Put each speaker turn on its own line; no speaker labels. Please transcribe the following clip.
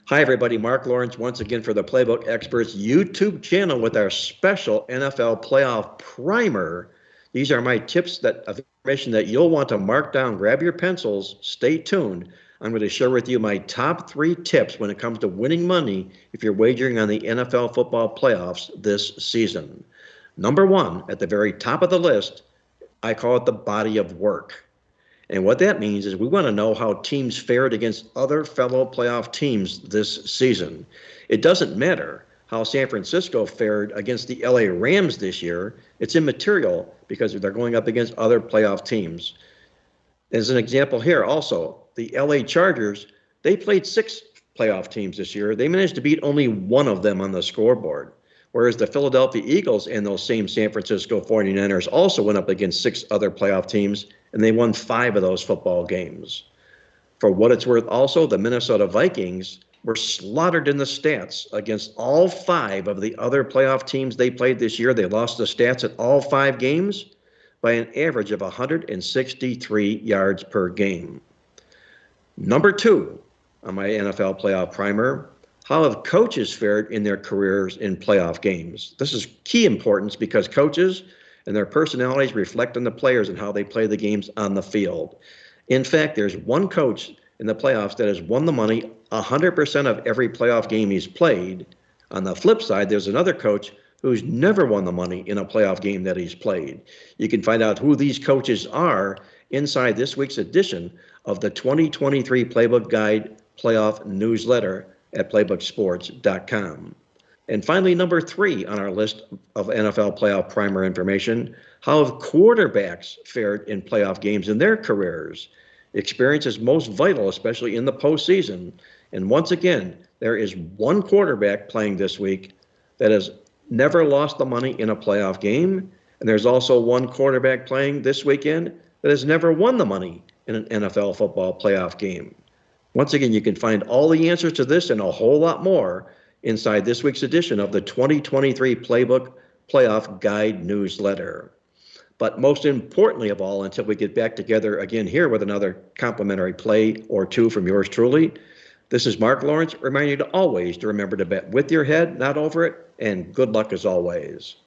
Hi, everybody. Mark Lawrence once again for the Playbook Experts YouTube channel with our special NFL playoff primer. These are my tips of information that you'll want to mark down. Grab your pencils. Stay tuned. I'm going to share with you my top 3 tips when it comes to winning money if you're wagering on the NFL football playoffs this season. Number 1, at the very top of the list, I call it the body of work. And what that means is we want to know how teams fared against other fellow playoff teams this season. It doesn't matter how San Francisco fared against the LA Rams this year. It's immaterial because they're going up against other playoff teams. As an example here, also, the LA Chargers, they played 6 playoff teams this year. They managed to beat only one of them on the scoreboard. Whereas the Philadelphia Eagles and those same San Francisco 49ers also went up against 6 other playoff teams, and they won 5 of those football games. For what it's worth, also, the Minnesota Vikings were slaughtered in the stats against all 5 of the other playoff teams they played this year. They lost the stats at all 5 games by an average of 163 yards per game. Number 2 on my NFL playoff primer, how have coaches fared in their careers in playoff games? This is key importance because coaches and their personalities reflect on the players and how they play the games on the field. In fact, there's one coach in the playoffs that has won the money 100% of every playoff game he's played. On the flip side, there's another coach who's never won the money in a playoff game that he's played. You can find out who these coaches are inside this week's edition of the 2023 Playbook Guide Playoff Newsletter at playbooksports.com. And finally, number 3 on our list of NFL playoff primer information, how have quarterbacks fared in playoff games in their careers? Experience is most vital, especially in the postseason. And once again, there is one quarterback playing this week that has never lost the money in a playoff game. And there's also one quarterback playing this weekend that has never won the money in an NFL football playoff game. Once again, you can find all the answers to this and a whole lot more inside this week's edition of the 2023 Playbook Playoff Guide Newsletter. But most importantly of all, until we get back together again here with another complimentary play or 2 from yours truly, this is Mark Lawrence reminding you to always remember to bet with your head, not over it, and good luck as always.